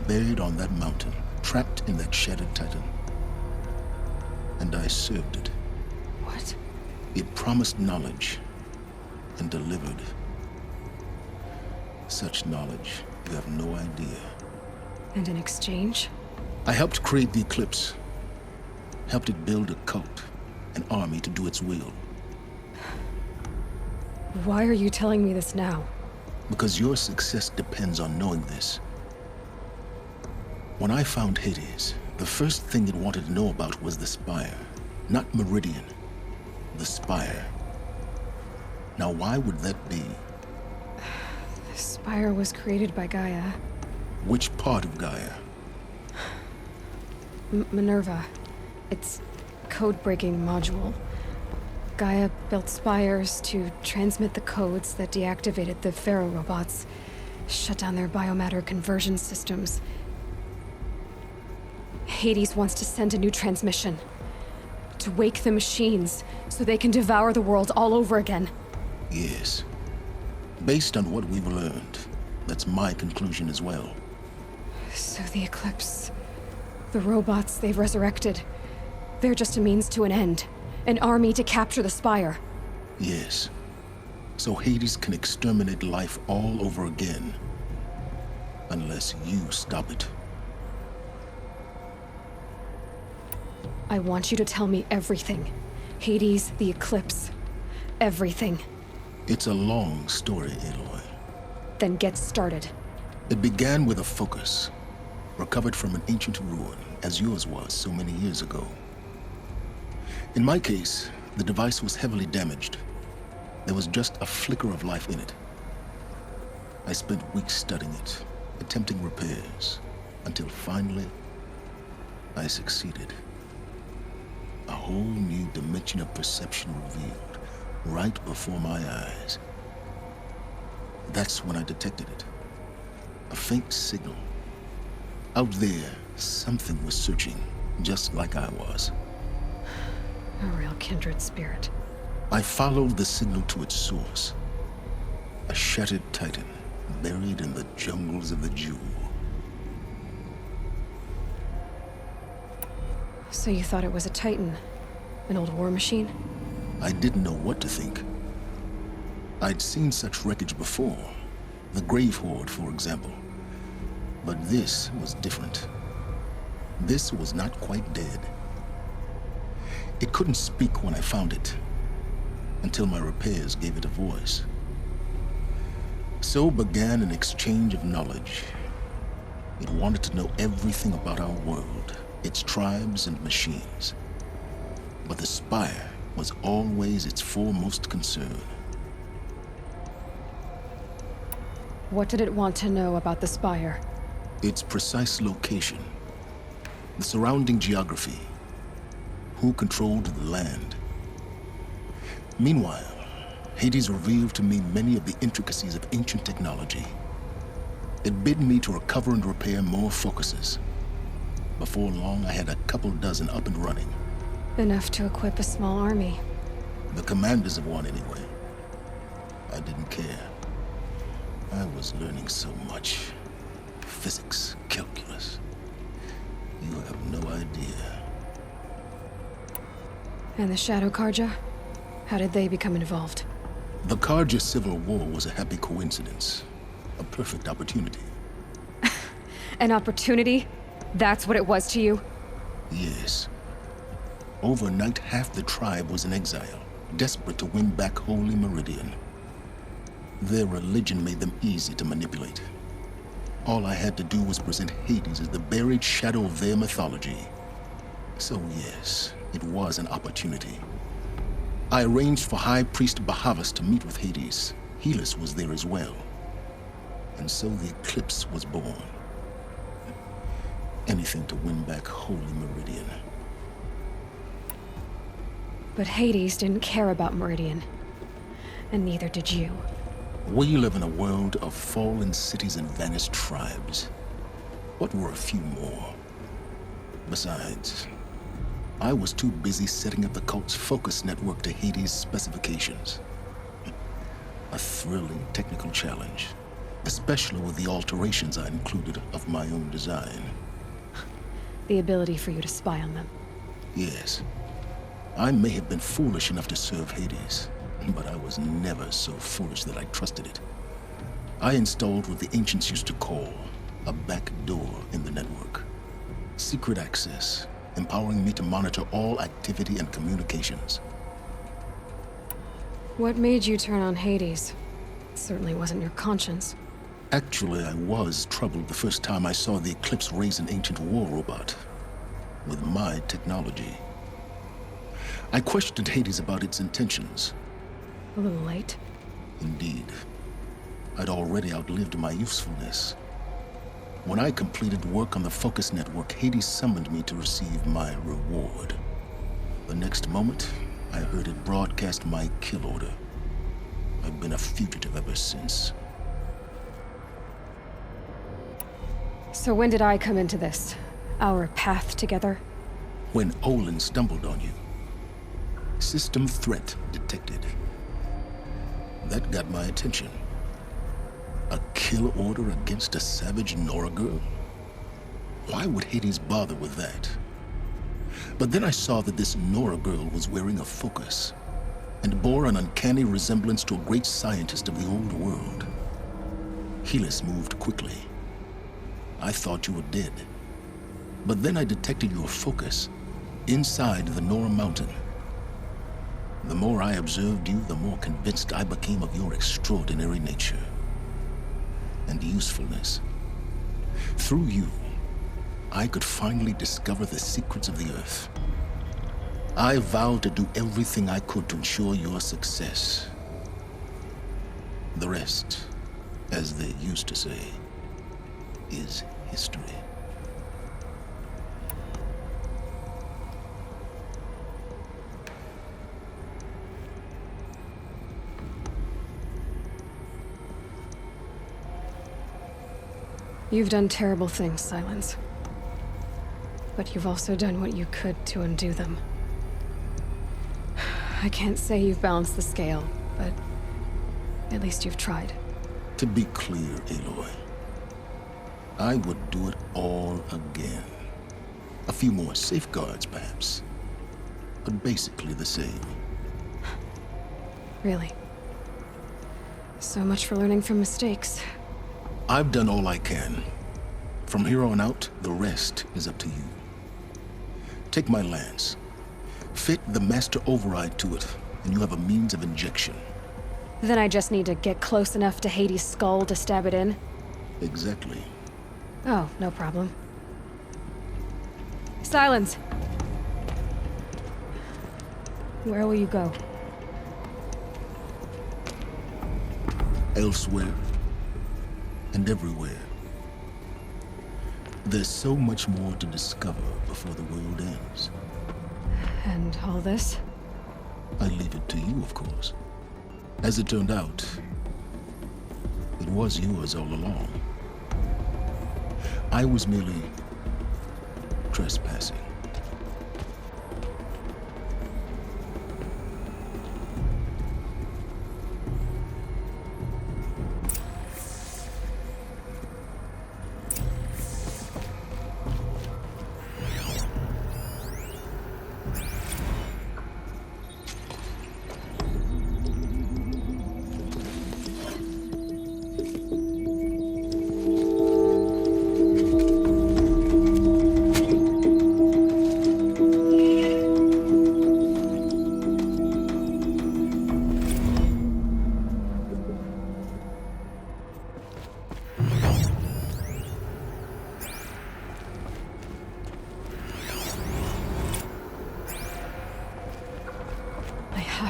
buried on that mountain, trapped in that shattered titan. And I served it. What? It promised knowledge and delivered. Such knowledge, you have no idea. And in exchange? I helped create the Eclipse. Helped it build a cult, an army to do its will. Why are you telling me this now? Because your success depends on knowing this. When I found Hades, the first thing it wanted to know about was the Spire. Not Meridian. The Spire. Now why would that be? The Spire was created by Gaia. Which part of Gaia? Minerva. It's code-breaking module. Gaia built spires to transmit the codes that deactivated the Pharaoh robots, shut down their biomatter conversion systems. Hades wants to send a new transmission. To wake the machines, so they can devour the world all over again. Yes. Based on what we've learned, that's my conclusion as well. So the Eclipse... the robots they've resurrected... they're just a means to an end. An army to capture the Spire. Yes. So Hades can exterminate life all over again. Unless you stop it. I want you to tell me everything. Hades, the Eclipse. Everything. It's a long story, Aloy. Then get started. It began with a focus. Recovered from an ancient ruin, as yours was so many years ago. In my case, the device was heavily damaged. There was just a flicker of life in it. I spent weeks studying it, attempting repairs, until finally, I succeeded. A whole new dimension of perception revealed, right before my eyes. That's when I detected it. A faint signal. Out there, something was searching, just like I was. A real kindred spirit. I followed the signal to its source. A shattered titan, buried in the jungles of the Jewel. So you thought it was a titan? An old war machine? I didn't know what to think. I'd seen such wreckage before. The Grave Horde, for example. But this was different. This was not quite dead. It couldn't speak when I found it, until my repairs gave it a voice. So began an exchange of knowledge. It wanted to know everything about our world, its tribes and machines. But the Spire was always its foremost concern. What did it want to know about the Spire? Its precise location, the surrounding geography, who controlled the land. Meanwhile, Hades revealed to me many of the intricacies of ancient technology. It bid me to recover and repair more focuses. Before long, I had a couple dozen up and running. Enough to equip a small army. The commanders of one, anyway. I didn't care. I was learning so much. Physics, calculus. You have no idea. And the Shadow Karja? How did they become involved? The Karja Civil War was a happy coincidence. A perfect opportunity. An opportunity? That's what it was to you? Yes. Overnight, half the tribe was in exile, desperate to win back Holy Meridian. Their religion made them easy to manipulate. All I had to do was present Hades as the buried shadow of their mythology. So yes, it was an opportunity. I arranged for High Priest Bahavas to meet with Hades. Helis was there as well. And so the Eclipse was born. Anything to win back Holy Meridian. But Hades didn't care about Meridian. And neither did you. We live in a world of fallen cities and vanished tribes. What were a few more? Besides, I was too busy setting up the cult's focus network to Hades' specifications. A thrilling technical challenge, especially with the alterations I included of my own design. The ability for you to spy on them. Yes. I may have been foolish enough to serve Hades, but I was never so foolish that I trusted it. I installed what the ancients used to call a back door in the network. Secret access, empowering me to monitor all activity and communications. What made you turn on Hades? It certainly wasn't your conscience. Actually, I was troubled the first time I saw the Eclipse raise an ancient war robot with my technology. I questioned Hades about its intentions. A little late. Indeed. I'd already outlived my usefulness. When I completed work on the Focus Network, Hades summoned me to receive my reward. The next moment, I heard it broadcast my kill order. I've been a fugitive ever since. So when did I come into this? Our path together? When Olin stumbled on you. System threat detected. That got my attention. A kill order against a savage Nora girl? Why would Hades bother with that? But then I saw that this Nora girl was wearing a focus, and bore an uncanny resemblance to a great scientist of the old world. Helis moved quickly. I thought you were dead. But then I detected your focus inside the Nora mountain. The more I observed you, the more convinced I became of your extraordinary nature and usefulness. Through you, I could finally discover the secrets of the Earth. I vowed to do everything I could to ensure your success. The rest, as they used to say, is history. You've done terrible things, Silence. But you've also done what you could to undo them. I can't say you've balanced the scale, but at least you've tried. To be clear, Aloy, I would do it all again. A few more safeguards, perhaps, but basically the same. Really? So much for learning from mistakes. I've done all I can. From here on out, the rest is up to you. Take my lance. Fit the master override to it, and you have a means of injection. Then I just need to get close enough to Hades' skull to stab it in? Exactly. Oh, no problem. Silence! Where will you go? Elsewhere. And everywhere. There's so much more to discover before the world ends. And all this? I leave it to you, of course. As it turned out, it was yours all along. I was merely trespassing.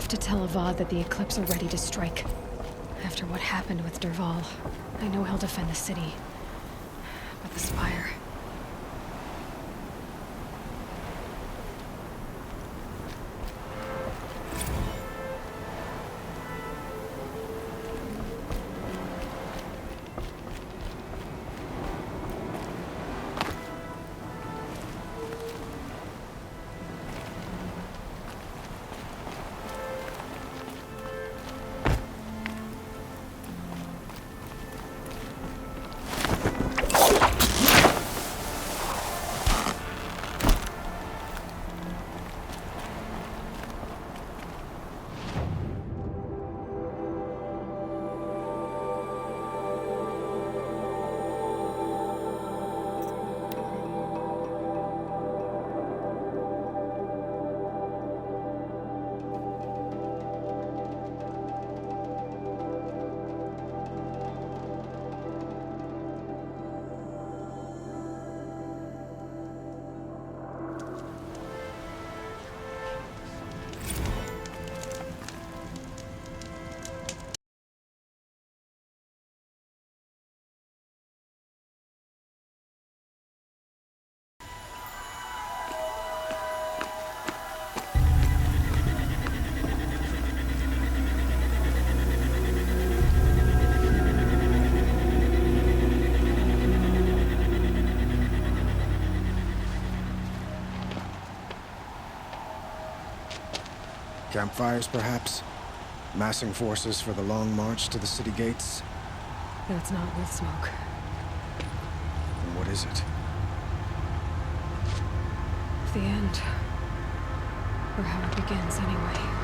To tell Avad that the Eclipse are ready to strike. After what happened with Dervahl, I know he'll defend the city. But the Spire... Campfires, perhaps? Massing forces for the long march to the city gates? That's not with smoke. And what is it? The end. Or how it begins, anyway.